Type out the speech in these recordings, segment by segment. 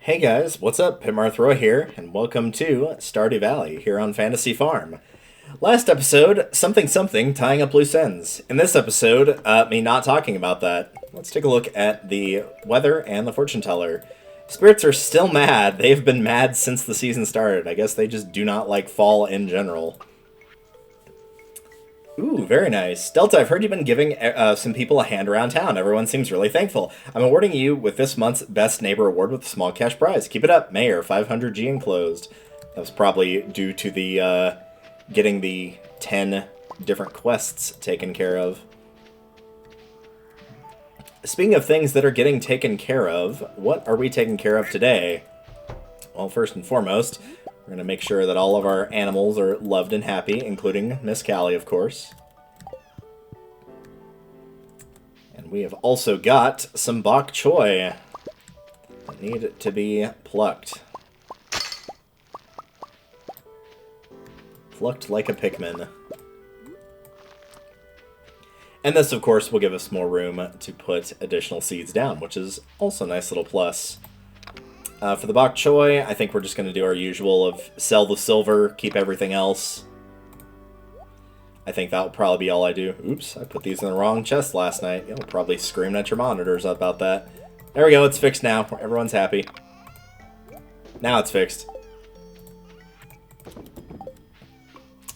Hey guys, what's up? Pitmarthroy here, and welcome to Stardew Valley here on Fantasy Farm. Last episode, something tying up loose ends. In this episode, me not talking about that. Let's take a look at the weather and the fortune teller. Spirits are still mad. They've been mad since the season started. I guess they just do not like fall in general. Ooh, very nice. Delta, I've heard you've been giving some people a hand around town. Everyone seems really thankful. I'm awarding you with this month's Best Neighbor Award with a small cash prize. Keep it up, Mayor. 500G enclosed. That was probably due to the getting the 10 different quests taken care of. Speaking of things that are getting taken care of, what are we taking care of today? Well, first and foremost, we're going to make sure that all of our animals are loved and happy, including Miss Callie, of course. And we have also got some bok choy that need to be plucked. Plucked like a Pikmin. And this, of course, will give us more room to put additional seeds down, which is also a nice little plus. For the bok choy, I think we're just going to do our usual of sell the silver, keep everything else. I think that'll probably be all I do. Oops, I put these in the wrong chest last night. You'll probably scream at your monitors about that. There we go, it's fixed now. Everyone's happy. Now it's fixed.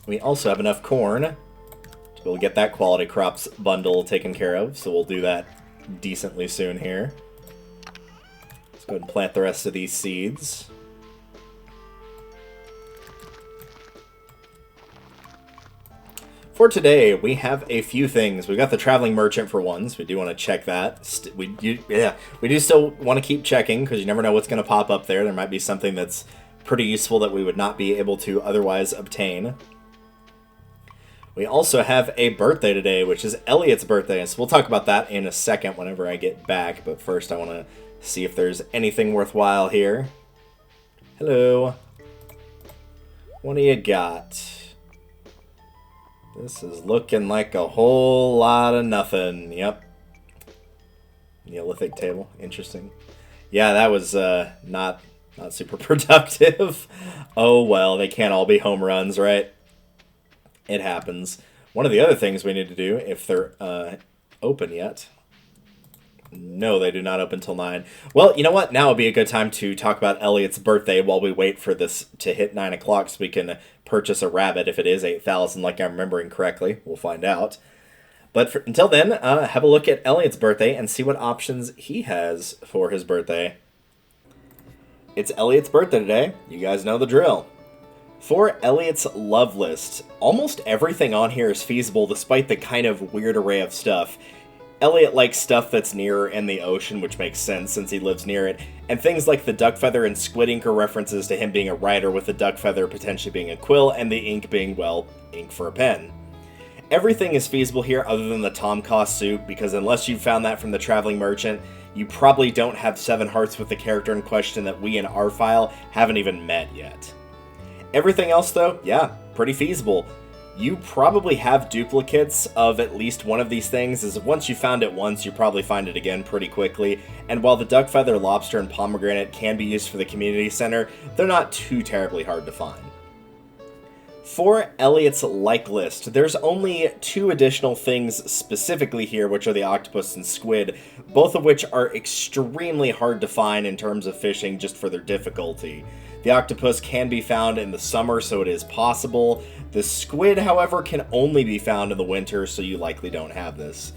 We also have enough corn to be able to get that quality crops bundle taken care of, so we'll do that decently soon here. Go ahead and plant the rest of these seeds. For today, we have a few things. We've got the traveling merchant for ones. We do want to check that. We do still want to keep checking because you never know what's going to pop up there. There might be something that's pretty useful that we would not be able to otherwise obtain. We also have a birthday today, which is Elliot's birthday. So we'll talk about that in a second whenever I get back. But first, I want to see if there's anything worthwhile here. Hello. What do you got? This is looking like a whole lot of nothing. Yep. Neolithic table. Interesting. Yeah, that was not super productive. Oh well, they can't all be home runs, right? It happens. One of the other things we need to do, if they're open yet... No, they do not open till 9. Well, you know what? Now would be a good time to talk about Elliot's birthday while we wait for this to hit 9 o'clock so we can purchase a rabbit if it is 8,000 like I'm remembering correctly. We'll find out. But until then, have a look at Elliot's birthday and see what options he has for his birthday. It's Elliot's birthday today. You guys know the drill. For Elliot's love list, almost everything on here is feasible despite the kind of weird array of stuff. Elliot likes stuff that's near in the ocean, which makes sense since he lives near it, and things like the duck feather and squid ink are references to him being a writer, with the duck feather potentially being a quill, and the ink being, well, ink for a pen. Everything is feasible here other than the Tom Cost suit, because unless you found that from the Traveling Merchant, you probably don't have 7 hearts with the character in question that we in our file haven't even met yet. Everything else, though, yeah, pretty feasible. You probably have duplicates of at least one of these things, as once you found it once, you probably find it again pretty quickly, and while the duck feather, lobster, and pomegranate can be used for the community center, they're not too terribly hard to find. For Elliot's like list, there's only 2 additional things specifically here, which are the octopus and squid, both of which are extremely hard to find in terms of fishing just for their difficulty. The octopus can be found in the summer, so it is possible. The squid, however, can only be found in the winter, so you likely don't have this.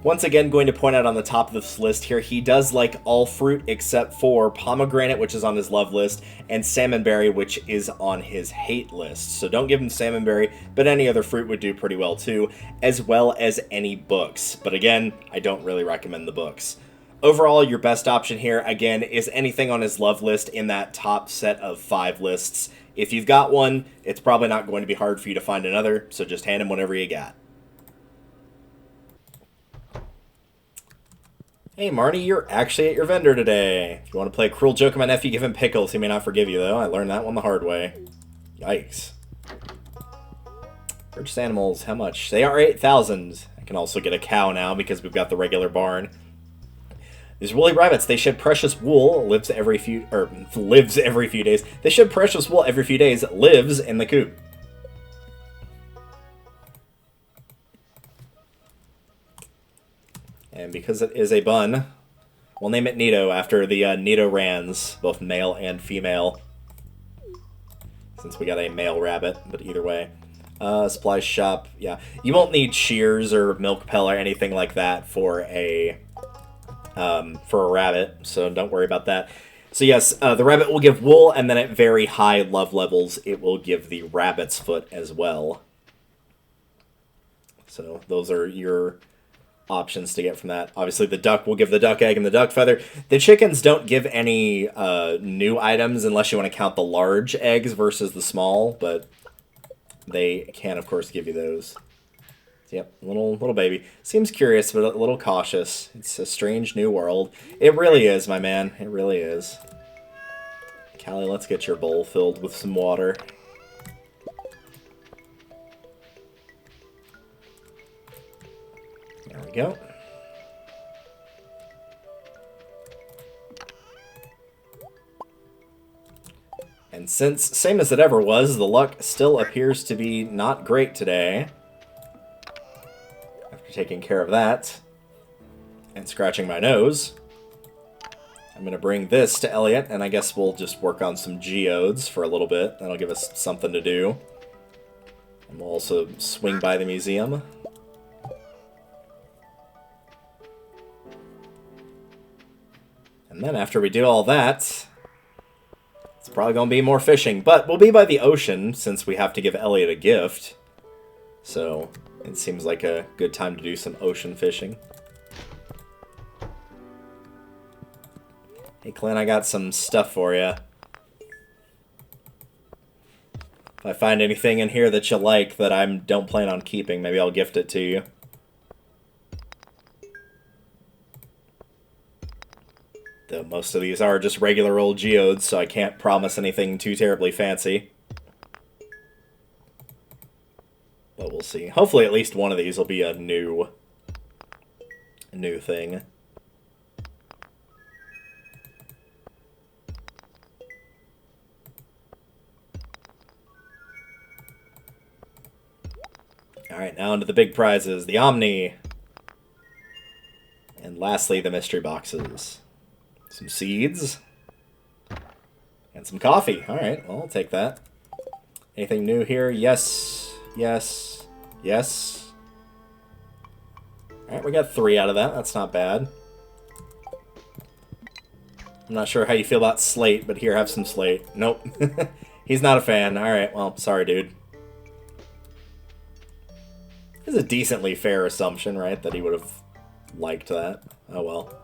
Once again, going to point out on the top of this list here, he does like all fruit except for pomegranate, which is on his love list, and salmonberry, which is on his hate list. So don't give him salmonberry, but any other fruit would do pretty well too, as well as any books. But again, I don't really recommend the books. Overall, your best option here, again, is anything on his love list in that top set of 5 lists. If you've got one, it's probably not going to be hard for you to find another, so just hand him whatever you got. Hey, Marnie, you're actually at your vendor today. If you want to play a cruel joke on my nephew, give him pickles. He may not forgive you, though. I learned that one the hard way. Yikes. Purchase animals, how much? They are 8,000. I can also get a cow now because we've got the regular barn. These woolly rabbits, they shed precious wool, lives every few days. They shed precious wool every few days, lives in the coop. And because it is a bun, we'll name it Nito after the Nito-rans, both male and female. Since we got a male rabbit, but either way. Supply shop, yeah. You won't need shears or milk pail or anything like that for a rabbit, so don't worry about that. So yes, the rabbit will give wool, and then at very high love levels, it will give the rabbit's foot as well. So those are your options to get from that. Obviously, the duck will give the duck egg and the duck feather. The chickens don't give any new items unless you want to count the large eggs versus the small, but they can, of course, give you those. Yep, little baby. Seems curious, but a little cautious. It's a strange new world. It really is, my man. It really is. Callie, let's get your bowl filled with some water. There we go. And since, same as it ever was, the luck still appears to be not great today. After taking care of that, and scratching my nose, I'm going to bring this to Elliot, and I guess we'll just work on some geodes for a little bit. That'll give us something to do. And we'll also swing by the museum. And then after we do all that, it's probably going to be more fishing. But we'll be by the ocean, since we have to give Elliot a gift. So it seems like a good time to do some ocean fishing. Hey, Clint, I got some stuff for you. If I find anything in here that you like that I don't plan on keeping, maybe I'll gift it to you. Though most of these are just regular old geodes, so I can't promise anything too terribly fancy. But we'll see. Hopefully at least one of these will be a new thing. Alright, now into the big prizes. The Omni. And lastly, the mystery boxes. Some seeds. And some coffee. Alright, well, I'll take that. Anything new here? Yes. Yes. Yes. Alright, we got 3 out of that. That's not bad. I'm not sure how you feel about Slate, but here, have some Slate. Nope. He's not a fan. Alright, well, sorry, dude. It's a decently fair assumption, right? That he would have liked that. Oh well.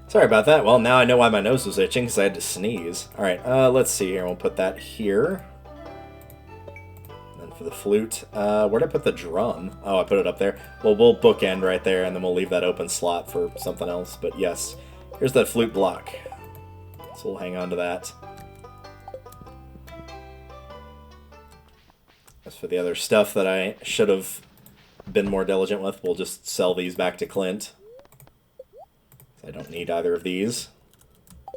Sorry about that. Well, now I know why my nose was itching, because I had to sneeze. Alright, let's see here. We'll put that here. And for the flute, where'd I put the drum? Oh, I put it up there. Well, we'll bookend right there, and then we'll leave that open slot for something else. But yes, here's that flute block. So we'll hang on to that. As for the other stuff that I should have been more diligent with, we'll just sell these back to Clint. I don't need either of these. I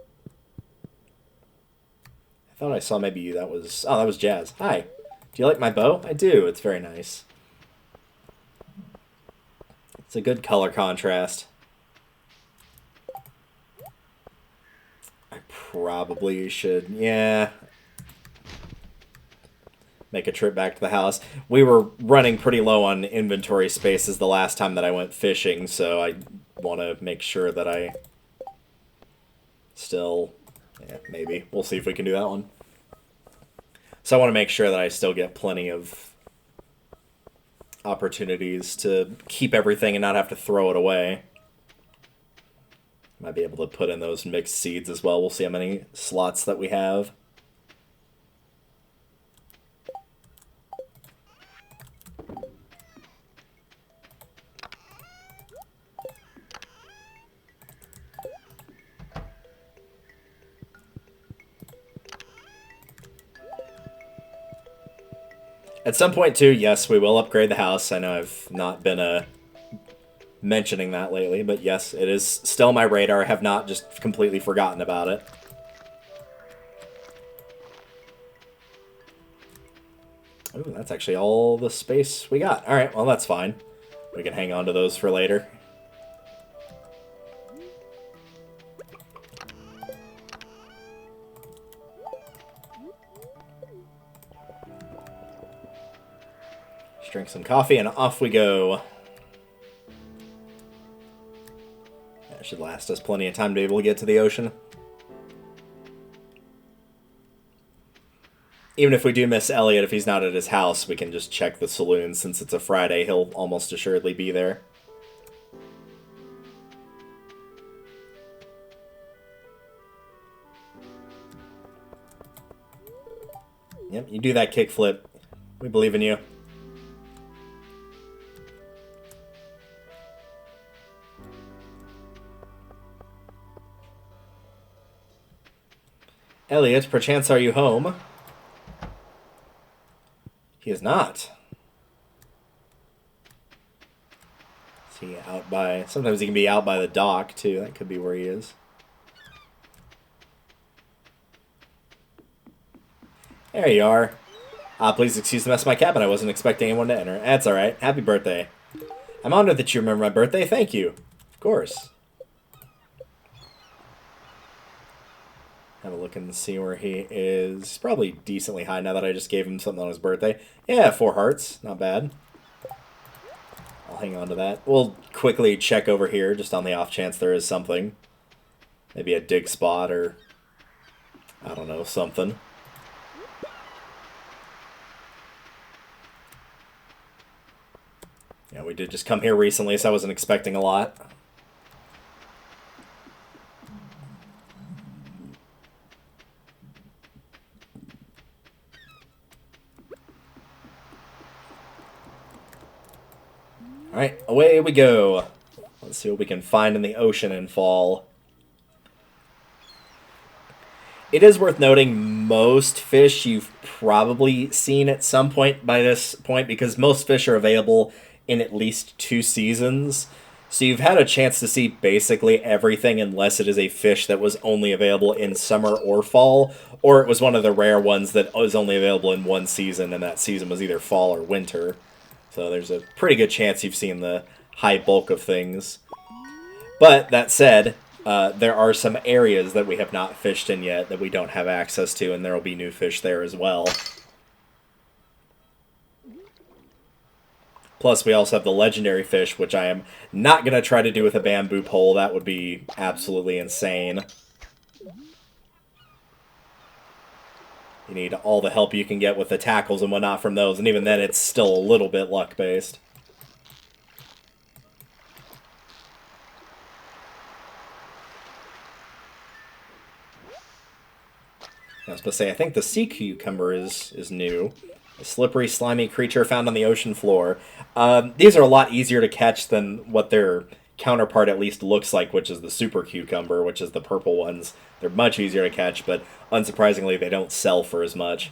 thought I saw maybe that was... Oh, that was Jazz. Hi. Do you like my bow? I do. It's very nice. It's a good color contrast. I probably should... Yeah. Make a trip back to the house. We were running pretty low on inventory spaces the last time that I went fishing, so I want to make sure that I still... Yeah, maybe. We'll see if we can do that one. So I want to make sure that I still get plenty of opportunities to keep everything and not have to throw it away. Might be able to put in those mixed seeds as well. We'll see how many slots that we have. At some point, too, yes, we will upgrade the house. I know I've not been mentioning that lately, but yes, it is still my radar. I have not just completely forgotten about it. Ooh, that's actually all the space we got. Alright, well, that's fine. We can hang on to those for later. Just drink some coffee and off we go. That should last us plenty of time to be able to get to the ocean. Even if we do miss Elliot, if he's not at his house, we can just check the saloon. Since it's a Friday, he'll almost assuredly be there. Yep, you do that kickflip. We believe in you. Elliot, perchance are you home? He is not. Is he out by... Sometimes he can be out by the dock, too. That could be where he is. There you are. Please excuse the mess of my cabin. I wasn't expecting anyone to enter. That's alright. Happy birthday. I'm honored that you remember my birthday. Thank you. Of course. Have a look and see where he is. He's probably decently high now that I just gave him something on his birthday. Yeah, 4 hearts. Not bad. I'll hang on to that. We'll quickly check over here, just on the off chance there is something. Maybe a dig spot or... I don't know, something. Yeah, we did just come here recently, so I wasn't expecting a lot. Alright, away we go. Let's see what we can find in the ocean in fall. It is worth noting most fish you've probably seen at some point by this point, because most fish are available in at least 2 seasons. So you've had a chance to see basically everything, unless it is a fish that was only available in summer or fall, or it was one of the rare ones that was only available in 1 season, and that season was either fall or winter. So there's a pretty good chance you've seen the high bulk of things. But that said, there are some areas that we have not fished in yet that we don't have access to, and there will be new fish there as well. Plus, we also have the legendary fish, which I am not going to try to do with a bamboo pole. That would be absolutely insane. You need all the help you can get with the tackles and whatnot from those, and even then it's still a little bit luck-based. I was supposed to say, I think the sea cucumber is new. A slippery, slimy creature found on the ocean floor. These are a lot easier to catch than what their counterpart at least looks like, which is the super cucumber, which is the purple ones. They're much easier to catch, but unsurprisingly, they don't sell for as much.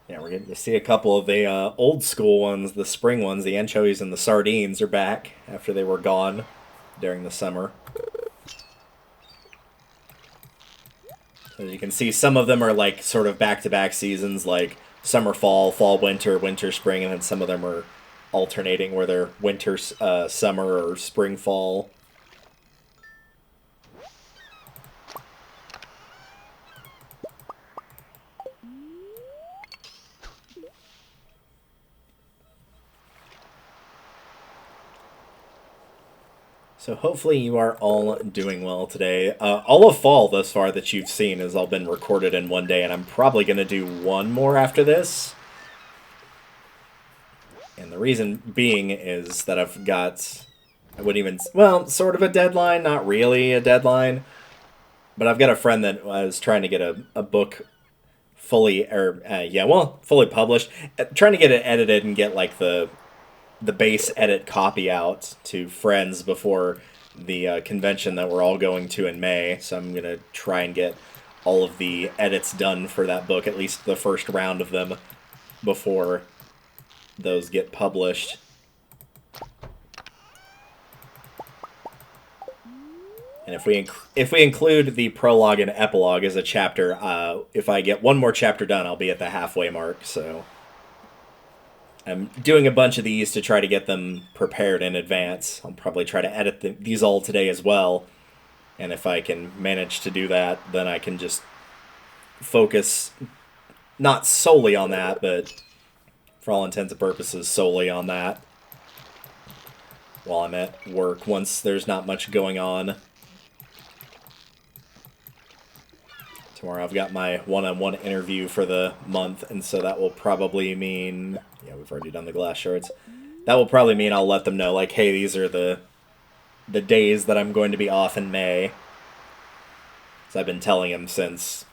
Yeah, we're getting to see a couple of the old school ones, the spring ones. The anchovies and the sardines are back after they were gone during the summer. As you can see, some of them are like sort of back-to-back seasons, like summer, fall, fall, winter, winter, spring, and then some of them are alternating where they're winter, summer, or spring, fall. So hopefully you are all doing well today. All of fall thus far that you've seen has all been recorded in one day, and I'm probably going to do one more after this. And the reason being is that I've got, I wouldn't even, well, sort of a deadline, not really a deadline, but I've got a friend that was trying to get a book fully published. Trying to get it edited and get like the base edit copy out to friends before the convention that we're all going to in May. So I'm gonna try and get all of the edits done for that book, at least the first round of them, before those get published. And if we include the prologue and epilogue as a chapter, if I get one more chapter done, I'll be at the halfway mark. So I'm doing a bunch of these to try to get them prepared in advance. I'll probably try to edit these all today as well. And if I can manage to do that, then I can just focus not solely on that, but for all intents and purposes, solely on that while I'm at work once there's not much going on. Tomorrow I've got my one-on-one interview for the month, and so that will probably mean... Yeah, we've already done the glass shards. That will probably mean I'll let them know, like, hey, these are the days that I'm going to be off in May. So I've been telling him since...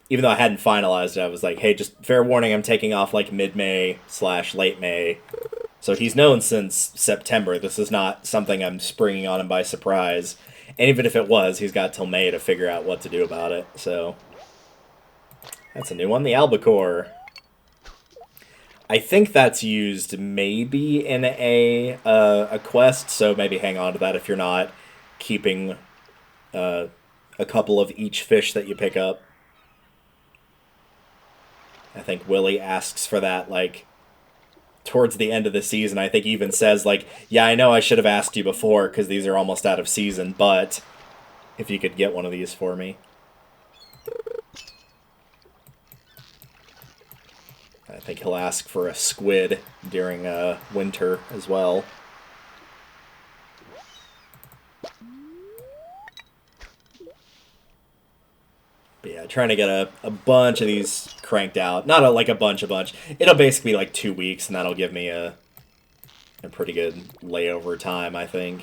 Even though I hadn't finalized it, I was like, hey, just fair warning, I'm taking off, like, mid-May/late May. So he's known since September. This is not something I'm springing on him by surprise. And even if it was, he's got till May to figure out what to do about it. So that's a new one, the albacore. I think that's used maybe in a quest, so maybe hang on to that if you're not keeping a couple of each fish that you pick up. I think Willie asks for that, like, towards the end of the season. I think he even says, like, yeah, I know I should have asked you before because these are almost out of season, but if you could get one of these for me. I think he'll ask for a squid during winter as well. But yeah, trying to get a bunch of these cranked out. Not a bunch. It'll basically be like 2 weeks, and that'll give me a pretty good layover time, I think.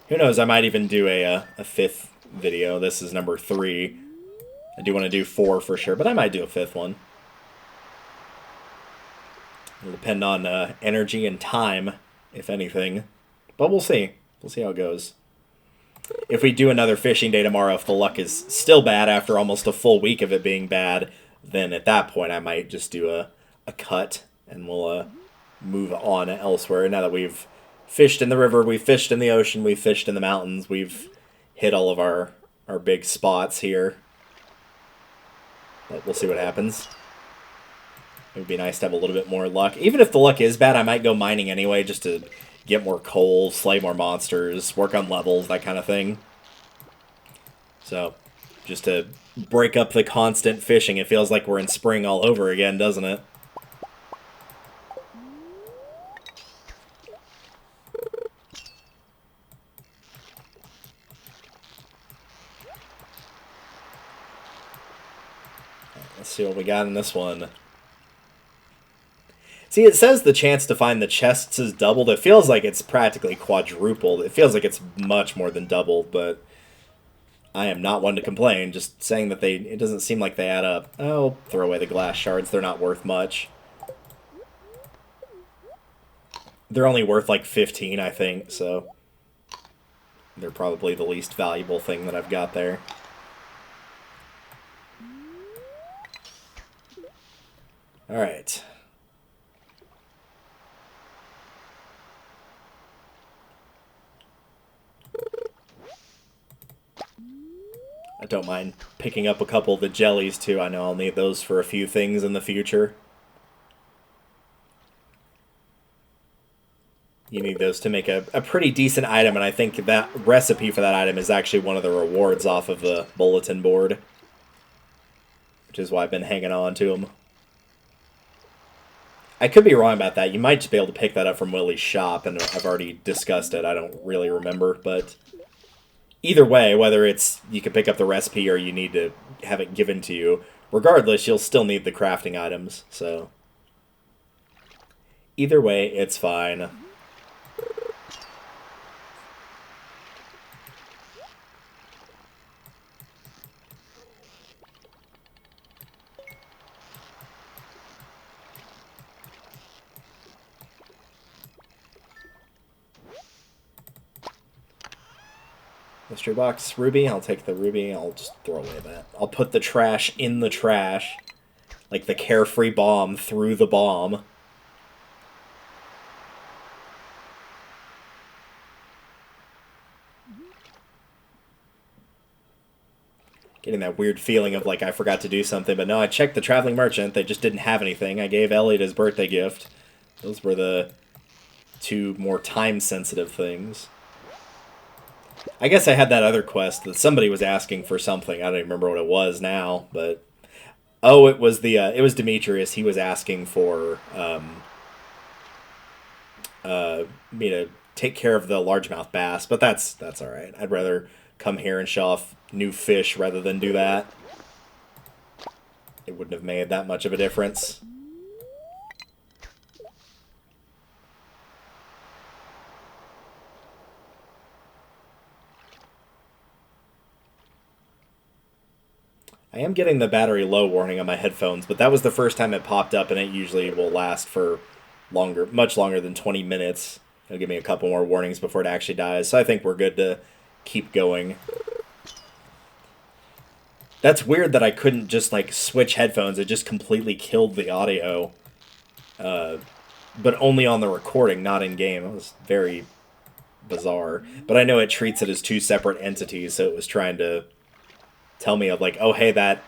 Who knows, I might even do a fifth video. This is number 3. I do want to do 4 for sure, but I might do a 5th one. It'll depend on energy and time, if anything. But we'll see. We'll see how it goes. If we do another fishing day tomorrow, if the luck is still bad after almost a full week of it being bad, then at that point I might just do a cut and we'll move on elsewhere. Now that we've fished in the river, we've fished in the ocean, we've fished in the mountains, we've hit all of our big spots here. But we'll see what happens. It would be nice to have a little bit more luck. Even if the luck is bad, I might go mining anyway just to get more coal, slay more monsters, work on levels, that kind of thing. So, just to break up the constant fishing. It feels like we're in spring all over again, doesn't it? Let's see what we got in this one. See, it says the chance to find the chests is doubled. It feels like it's practically quadrupled. It feels like it's much more than doubled, but I am not one to complain. Just saying that it doesn't seem like they add up. I'll throw away the glass shards. They're not worth much. They're only worth like 15, I think, so they're probably the least valuable thing that I've got there. All right. I don't mind picking up a couple of the jellies, too. I know I'll need those for a few things in the future. You need those to make a pretty decent item, and I think that recipe for that item is actually one of the rewards off of the bulletin board. Which is why I've been hanging on to them. I could be wrong about that. You might just be able to pick that up from Willie's shop, and I've already discussed it. I don't really remember, but either way, whether it's you can pick up the recipe or you need to have it given to you, regardless, you'll still need the crafting items, so either way, it's fine. Mystery box, ruby. I'll take the ruby. I'll just throw away that. I'll put the trash in the trash. Like the carefree bomb through the bomb. Getting that weird feeling of like I forgot to do something, but no, I checked the traveling merchant. They just didn't have anything. I gave Elliot his birthday gift. Those were the two more time-sensitive things. I guess I had that other quest that somebody was asking for something. I don't even remember what it was now, but oh, it was Demetrius. He was asking for me to take care of the largemouth bass, but that's all right. I'd rather come here and show off new fish rather than do that. It wouldn't have made that much of a difference. I am getting the battery low warning on my headphones, but that was the first time it popped up, and it usually will last for longer, much longer than 20 minutes. It'll give me a couple more warnings before it actually dies, so I think we're good to keep going. That's weird that I couldn't just, like, switch headphones. It just completely killed the audio. But only on the recording, not in-game. It was very bizarre. But I know it treats it as two separate entities, so it was trying to tell me of, like, oh, hey, that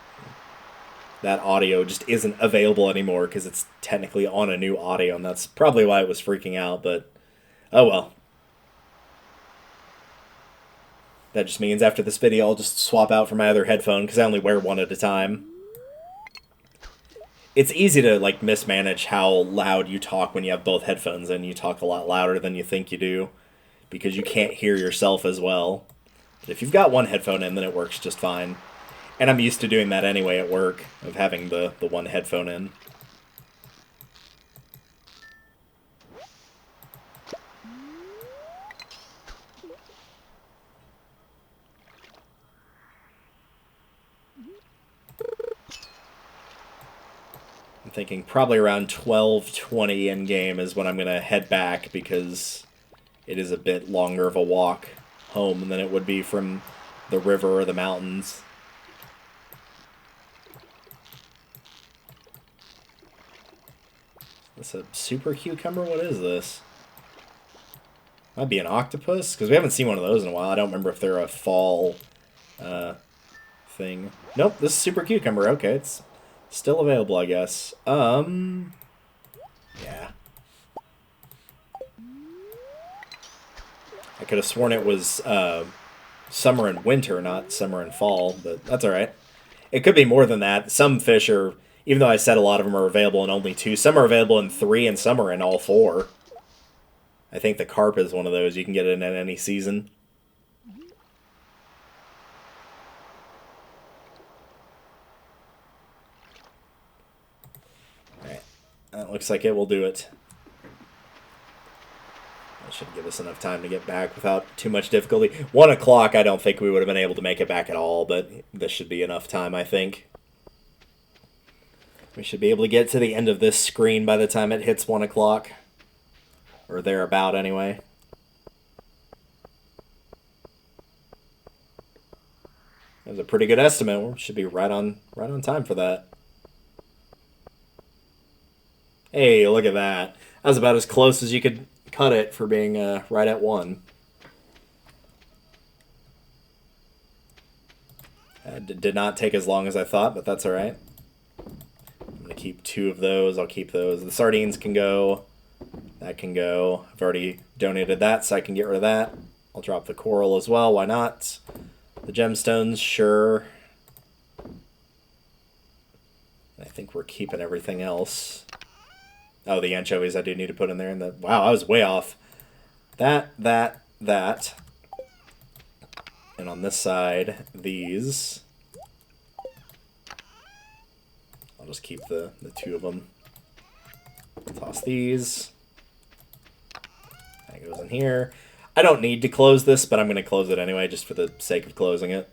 audio just isn't available anymore because it's technically on a new audio, and that's probably why it was freaking out, but oh well. That just means after this video I'll just swap out for my other headphone because I only wear one at a time. It's easy to, like, mismanage how loud you talk when you have both headphones in. You talk a lot louder than you think you do because you can't hear yourself as well. But if you've got one headphone in, then it works just fine. And I'm used to doing that anyway at work, of having the one headphone in. I'm thinking probably around 12:20 in-game is when I'm going to head back, because it is a bit longer of a walk home than it would be from the river or the mountains. Is this a super cucumber? What is this? Might be an octopus, because we haven't seen one of those in a while. I don't remember if they're a fall thing. Nope, this is super cucumber. Okay, it's still available, I guess. Yeah. I could have sworn it was summer and winter, not summer and fall, but that's alright. It could be more than that. Some fish are, even though I said a lot of them are available in only 2, some are available in 3 and some are in all 4. I think the carp is one of those. You can get it in any season. Alright. That looks like it will do it. That should give us enough time to get back without too much difficulty. 1 o'clock, I don't think we would have been able to make it back at all, but this should be enough time, I think. We should be able to get to the end of this screen by the time it hits 1 o'clock. Or thereabout, anyway. That was a pretty good estimate. We should be right on time for that. Hey, look at that. That was about as close as you could cut it for being right at 1. Did not take as long as I thought, but that's alright. I'm going to keep 2 of those. I'll keep those. The sardines can go. That can go. I've already donated that, so I can get rid of that. I'll drop the coral as well. Why not? The gemstones, sure. I think we're keeping everything else. Oh, the anchovies I do need to put in there. And wow, I was way off. That. And on this side, these. I'll just keep the 2 of them. Toss these. That goes in here. I don't need to close this, but I'm going to close it anyway, just for the sake of closing it.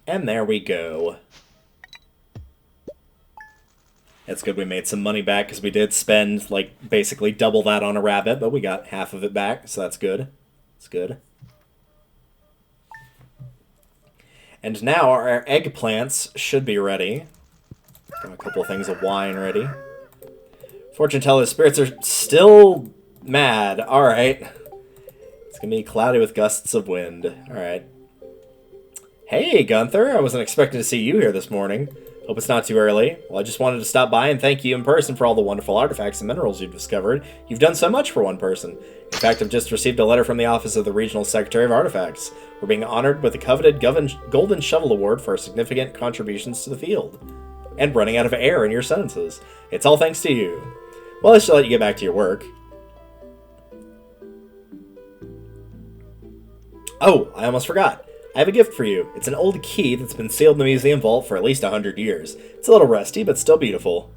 And there we go. It's good we made some money back, because we did spend, like, basically double that on a rabbit, but we got half of it back, so that's good. It's good. And now our eggplants should be ready. Got a couple of things of wine ready. Fortune teller's spirits are still mad. Alright. It's gonna be cloudy with gusts of wind. Alright. Hey, Gunther. I wasn't expecting to see you here this morning. Hope it's not too early. Well, I just wanted to stop by and thank you in person for all the wonderful artifacts and minerals you've discovered. You've done so much for one person. In fact, I've just received a letter from the Office of the Regional Secretary of Artifacts. We're being honored with the coveted Golden Shovel Award for our significant contributions to the field. And running out of air in your sentences. It's all thanks to you. Well, I should let you get back to your work. Oh, I almost forgot. I have a gift for you. It's an old key that's been sealed in the museum vault for at least 100 years. It's a little rusty, but still beautiful.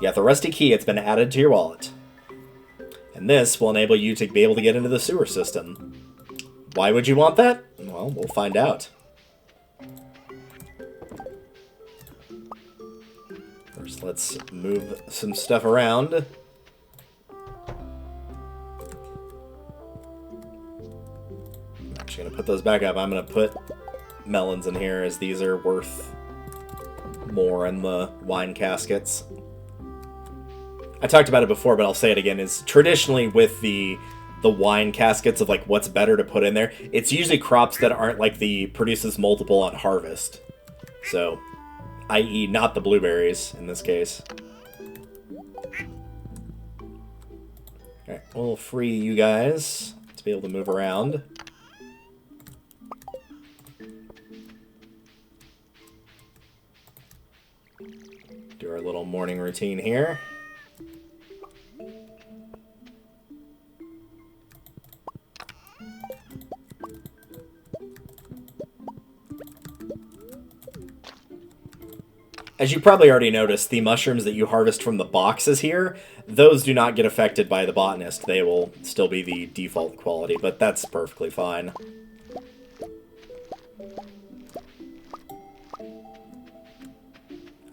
You have the rusty key. It's been added to your wallet. And this will enable you to be able to get into the sewer system. Why would you want that? Well, we'll find out. First, let's move some stuff around. Gonna put those back up. I'm gonna put melons in here, as these are worth more in the wine caskets. I talked about it before, but I'll say it again, is traditionally with the wine caskets of like what's better to put in there, it's usually crops that aren't like the produces multiple on harvest. So, i.e. not the blueberries in this case. Alright, we'll free you guys to be able to move around. Do our little morning routine here. As you probably already noticed, the mushrooms that you harvest from the boxes here, those do not get affected by the botanist. They will still be the default quality, but that's perfectly fine.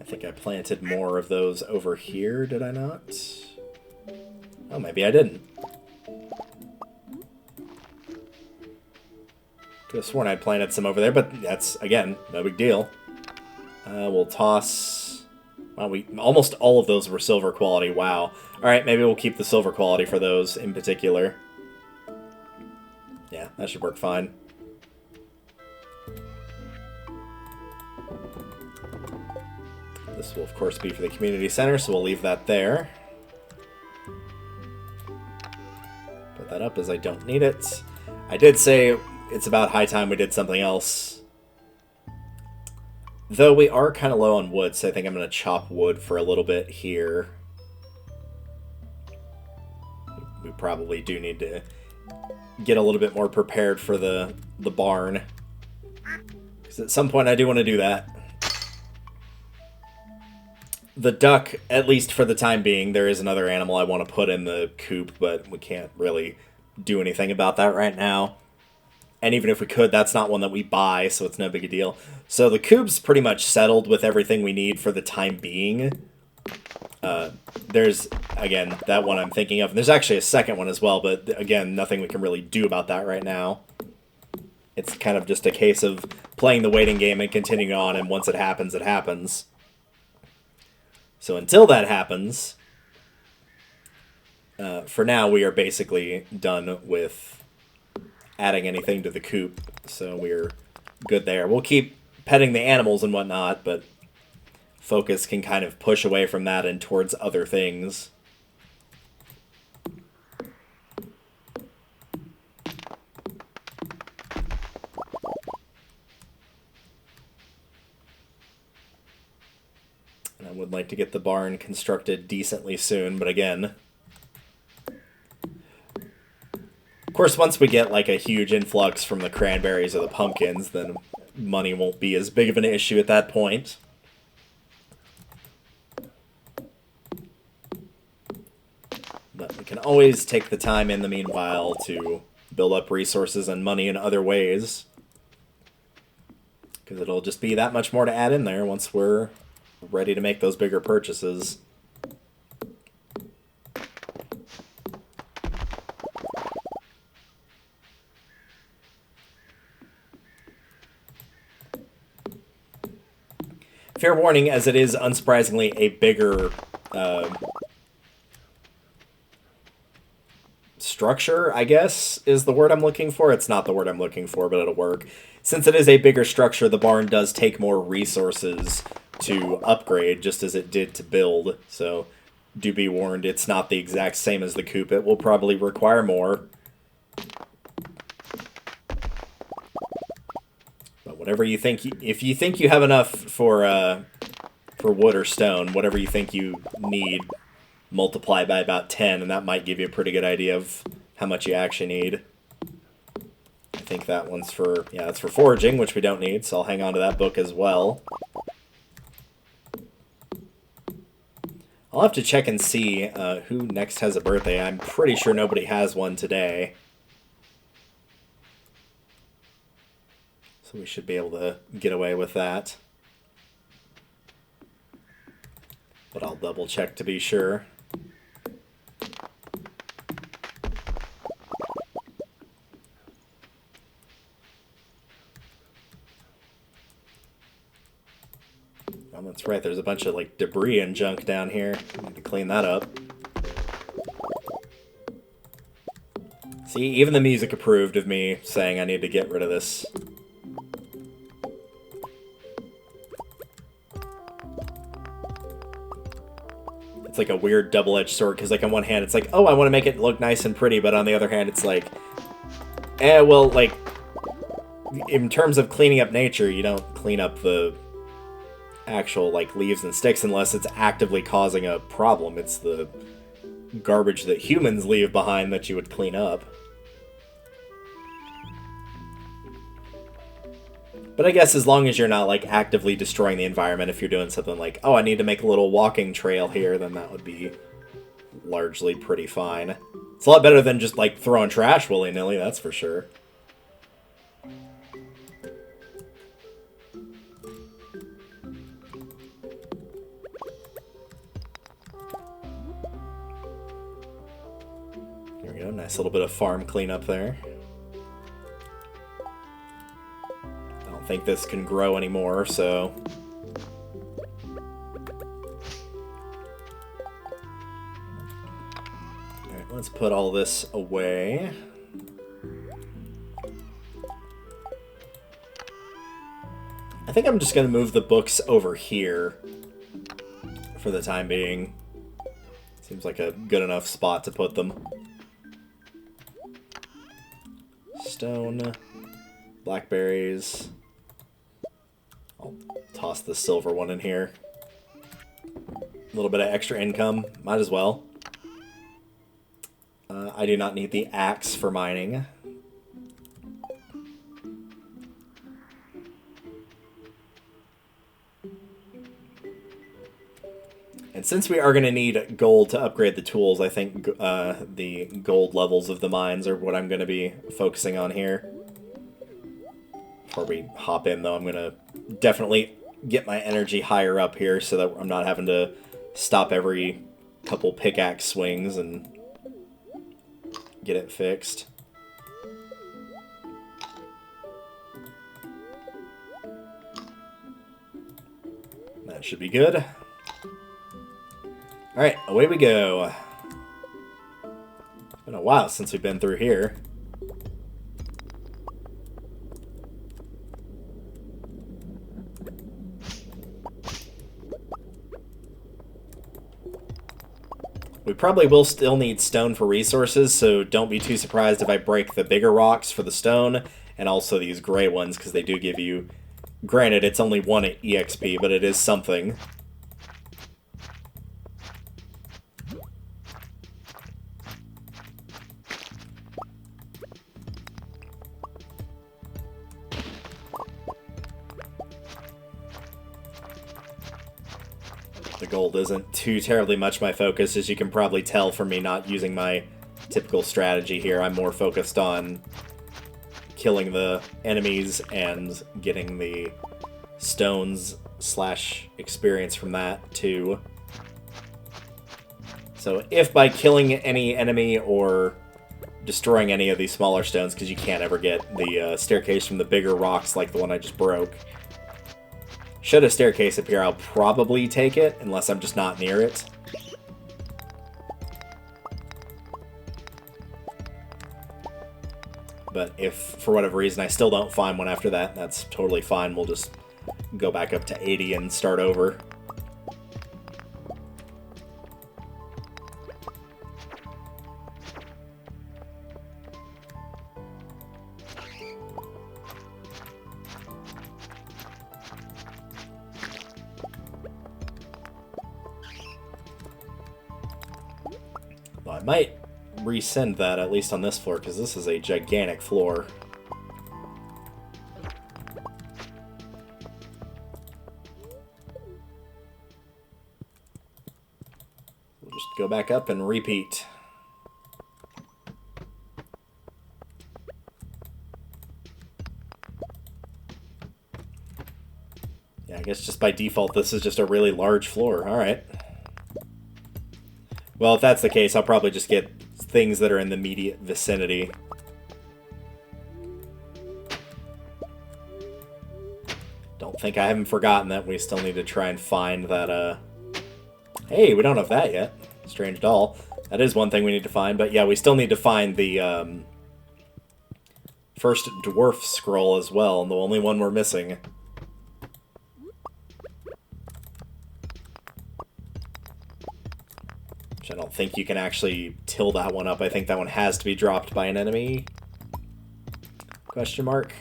I think I planted more of those over here, did I not? Oh, maybe I didn't. Could have sworn I'd planted some over there, but that's, again, no big deal. We'll toss... Well, almost all of those were silver quality, wow. Alright, maybe we'll keep the silver quality for those in particular. Yeah, that should work fine. This will, of course, be for the community center, so we'll leave that there. Put that up as I don't need it. I did say it's about high time we did something else. Though we are kind of low on wood, so I think I'm going to chop wood for a little bit here. We probably do need to get a little bit more prepared for the barn. Because at some point I do want to do that. The duck, at least for the time being, there is another animal I want to put in the coop, but we can't really do anything about that right now. And even if we could, that's not one that we buy, so it's no big a deal. So the coop's pretty much settled with everything we need for the time being. There's, again, that one I'm thinking of. And there's actually a second one as well, but again, nothing we can really do about that right now. It's kind of just a case of playing the waiting game and continuing on, and once it happens, it happens. So until that happens, for now we are basically done with adding anything to the coop, so we're good there. We'll keep petting the animals and whatnot, but focus can kind of push away from that and towards other things. And I would like to get the barn constructed decently soon, but again... Of course, once we get like a huge influx from the cranberries or the pumpkins, then money won't be as big of an issue at that point. But we can always take the time in the meanwhile to build up resources and money in other ways. Because it'll just be that much more to add in there once we're ready to make those bigger purchases. Fair warning, as it is unsurprisingly a bigger structure, I guess, is the word I'm looking for. It's not the word I'm looking for, but it'll work. Since it is a bigger structure, the barn does take more resources to upgrade, just as it did to build. So do be warned, it's not the exact same as the coop. It will probably require more. Whatever you think, if you think you have enough for wood or stone, whatever you think you need, multiply by about 10, and that might give you a pretty good idea of how much you actually need. I think that one's for, yeah, that's for foraging, which we don't need, so I'll hang on to that book as well. I'll have to check and see who next has a birthday. I'm pretty sure nobody has one today. So we should be able to get away with that. But I'll double check to be sure. Oh, that's right, there's a bunch of like debris and junk down here. I need to clean that up. See, even the music approved of me saying I need to get rid of this. Like a weird double-edged sword, because like on one hand it's like, oh, I want to make it look nice and pretty, but on the other hand it's like, well, like in terms of cleaning up nature, you don't clean up the actual like leaves and sticks unless it's actively causing a problem. It's the garbage that humans leave behind that you would clean up. But I guess as long as you're not, like, actively destroying the environment, if you're doing something like, oh, I need to make a little walking trail here, then that would be largely pretty fine. It's a lot better than just, like, throwing trash willy-nilly, that's for sure. Here we go, nice little bit of farm cleanup there. Think this can grow anymore, so alright, let's put all this away. I think I'm just gonna move the books over here for the time being. Seems like a good enough spot to put them. Stone, blackberries. I'll toss the silver one in here. A little bit of extra income, might as well. I do not need the axe for mining. And since we are going to need gold to upgrade the tools, I think the gold levels of the mines are what I'm going to be focusing on here. Before we hop in, though, I'm going to definitely get my energy higher up here so that I'm not having to stop every couple pickaxe swings and get it fixed. That should be good. Alright, away we go. It's been a while since we've been through here. We probably will still need stone for resources, so don't be too surprised if I break the bigger rocks for the stone, and also these gray ones, because they do give you... Granted, it's only 1 EXP, but it is something. The gold isn't too terribly much my focus, as you can probably tell from me not using my typical strategy here. I'm more focused on killing the enemies and getting the stones / experience from that too. So if by killing any enemy or destroying any of these smaller stones, because you can't ever get the staircase from the bigger rocks like the one I just broke. Should a staircase appear, I'll probably take it, unless I'm just not near it. But if, for whatever reason, I still don't find one after that, that's totally fine. We'll just go back up to 80 and start over. Well, I might resend that, at least on this floor, because this is a gigantic floor. We'll just go back up and repeat. Yeah, I guess just by default, this is just a really large floor. Alright. Well, if that's the case, I'll probably just get things that are in the immediate vicinity. Don't think I haven't forgotten that. We still need to try and find that, Hey, we don't have that yet. Strange doll. That is one thing we need to find, but yeah, we still need to find the, first dwarf scroll as well, and the only one we're missing. I don't think you can actually till that one up. I think that one has to be dropped by an enemy. Question mark.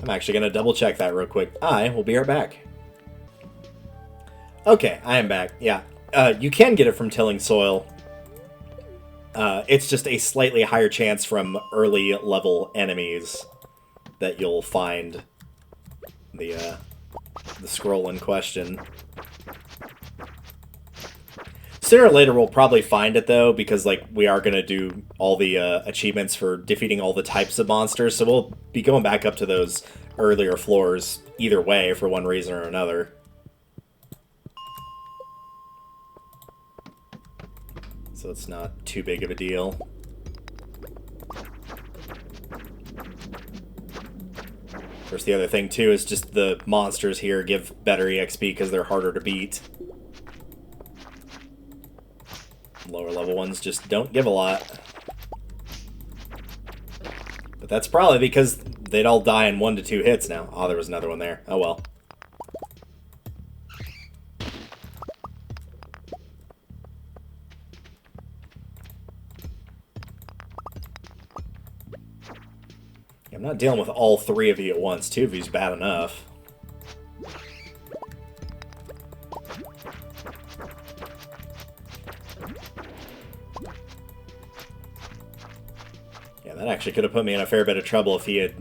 I'm actually going to double check that real quick. I will be right back. Okay, I am back. Yeah, you can get it from tilling soil. It's just a slightly higher chance from early level enemies that you'll find the scroll in question. Sooner or later we'll probably find it though, because like we are going to do all the achievements for defeating all the types of monsters, so we'll be going back up to those earlier floors either way for one reason or another. So it's not too big of a deal. Of course, the other thing too is just the monsters here give better EXP because they're harder to beat. Lower level ones just don't give a lot. But that's probably because they'd all die in 1 to 2 hits now. Oh, there was another one there. Oh well. I'm not dealing with all 3 of you at once. 2 of you's bad enough. That actually could have put me in a fair bit of trouble if he had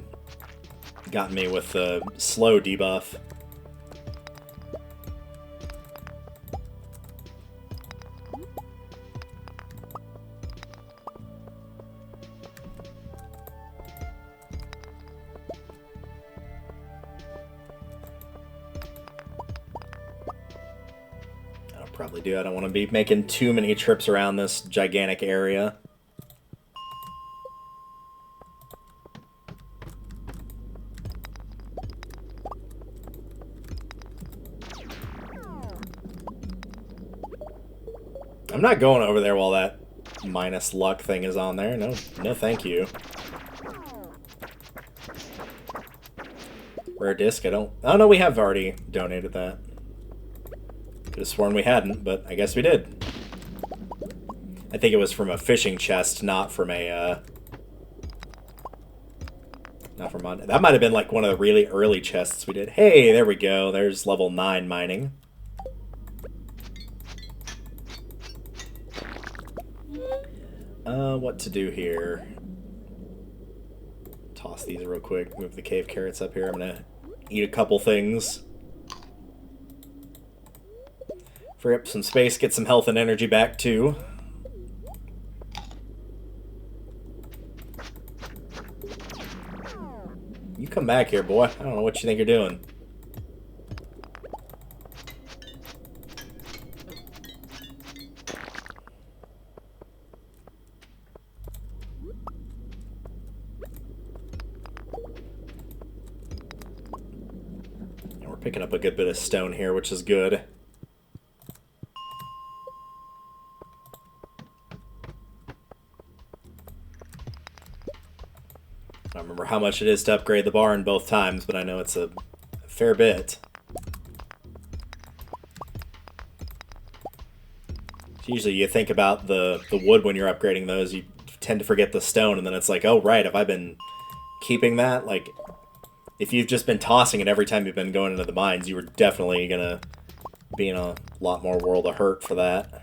gotten me with the slow debuff. I'll probably do. I don't want to be making too many trips around this gigantic area. I'm not going over there while that minus luck thing is on there. No, no thank you. Rare disc, I don't... Oh no, we have already donated that. Could have sworn we hadn't, but I guess we did. I think it was from a fishing chest, not from a, Not from... That might have been like one of the really early chests we did. Hey, there we go. There's level 9 mining. What to do here? Toss these real quick. Move the cave carrots up here. I'm gonna eat a couple things. Free up some space, get some health and energy back too. You come back here, boy. I don't know what you think you're doing. picking up a good bit of stone here, which is good. I don't remember how much it is to upgrade the barn both times, but I know it's a fair bit. Usually you think about the wood when you're upgrading those, you tend to forget the stone, and then it's like, oh right, have I been keeping that? Like, if you've just been tossing it every time you've been going into the mines, you were definitely gonna be in a lot more world of hurt for that.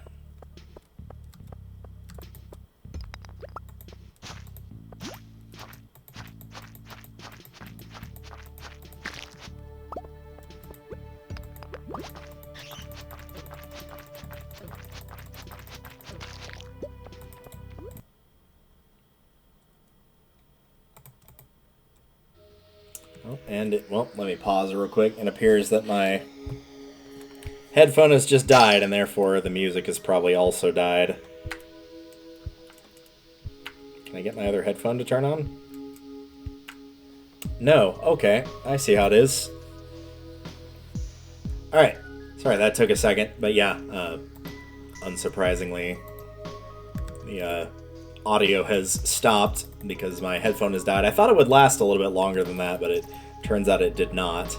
Well, let me pause real quick. It appears that my headphone has just died, and therefore the music has probably also died. Can I get my other headphone to turn on? No. Okay. I see how it is. Alright. Sorry, that took a second. But yeah, unsurprisingly, the audio has stopped because my headphone has died. I thought it would last a little bit longer than that, but it turns out it did not.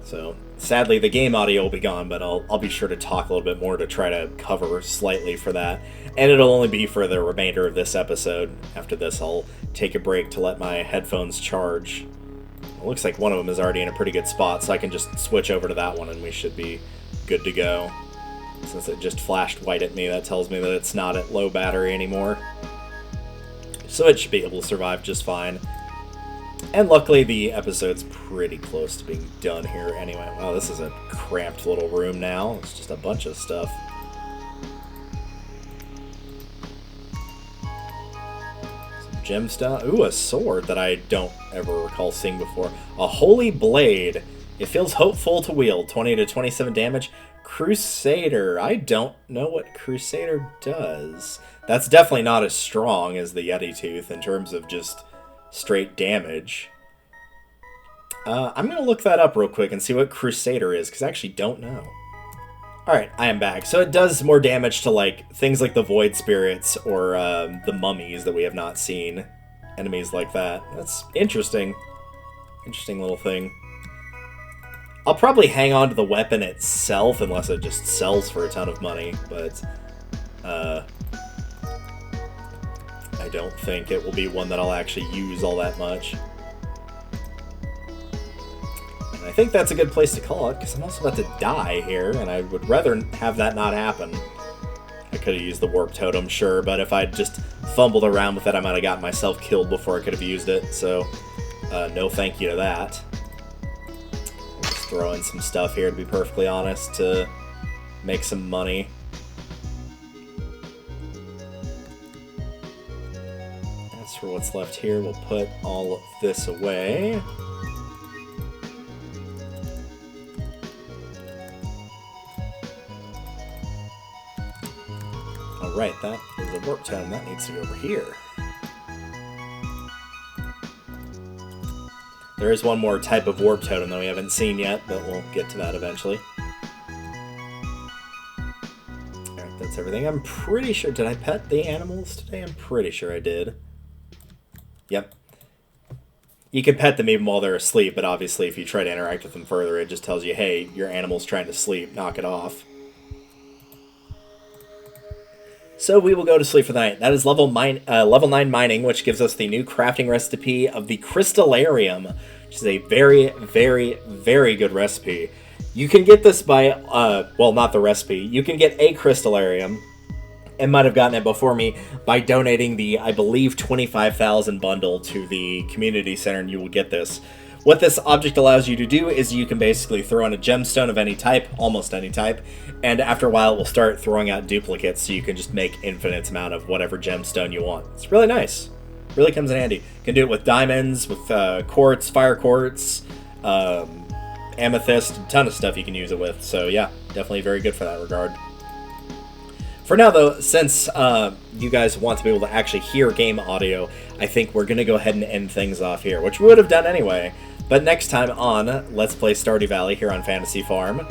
So, sadly, the game audio will be gone, but I'll be sure to talk a little bit more to try to cover slightly for that. And it'll only be for the remainder of this episode. After this, I'll take a break to let my headphones charge. It looks like one of them is already in a pretty good spot, so I can just switch over to that one and we should be good to go. Since it just flashed white at me, that tells me that it's not at low battery anymore. So it should be able to survive just fine. And luckily, the episode's pretty close to being done here anyway. Wow, this is a cramped little room now. It's just a bunch of stuff. Some gemstone. Ooh, a sword that I don't ever recall seeing before. A holy blade. It feels hopeful to wield. 20 to 27 damage. Crusader. I don't know what Crusader does. That's definitely not as strong as the Yeti Tooth in terms of just straight damage. I'm going to look that up real quick and see what Crusader is, because I actually don't know. Alright, I am back. So it does more damage to like things like the Void Spirits or the mummies that we have not seen. Enemies like that. That's interesting. Interesting little thing. I'll probably hang on to the weapon itself unless it just sells for a ton of money, but I don't think it will be one that I'll actually use all that much. And I think that's a good place to call it, because I'm also about to die here, and I would rather have that not happen. I could have used the warp totem, sure, but if I'd just fumbled around with it, I might have gotten myself killed before I could have used it, so no thank you to that. Just throw in some stuff here, to be perfectly honest, to make some money. As for what's left here, we'll put all of this away. Alright, that is a warp totem. That needs to go over here. There is one more type of warp totem that we haven't seen yet, but we'll get to that eventually. Alright, that's everything. I'm pretty sure... Did I pet the animals today? I'm pretty sure I did. Yep. You can pet them even while they're asleep, but obviously if you try to interact with them further, it just tells you, hey, your animal's trying to sleep, knock it off. So we will go to sleep for the night. That is level 9 mining, which gives us the new crafting recipe of the Crystallarium, which is a very, very, very good recipe. You can get this by, well, not the recipe. You can get a Crystallarium, and might have gotten it before me, by donating the, I believe, 25,000 bundle to the community center, and you will get this. What this object allows you to do is you can basically throw in a gemstone of any type, almost any type, and after a while it will start throwing out duplicates, so you can just make infinite amount of whatever gemstone you want. It's really nice. Really comes in handy. You can do it with diamonds, with quartz, fire quartz, amethyst, a ton of stuff you can use it with. So yeah, definitely very good for that regard. For now, though, since you guys want to be able to actually hear game audio, I think we're going to go ahead and end things off here, which we would have done anyway. But next time on Let's Play Stardew Valley here on Fantasy Farm,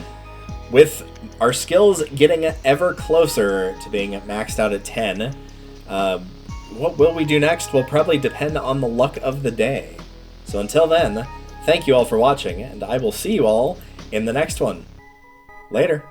with our skills getting ever closer to being maxed out at 10, what will we do next will probably depend on the luck of the day. So until then, thank you all for watching, and I will see you all in the next one. Later.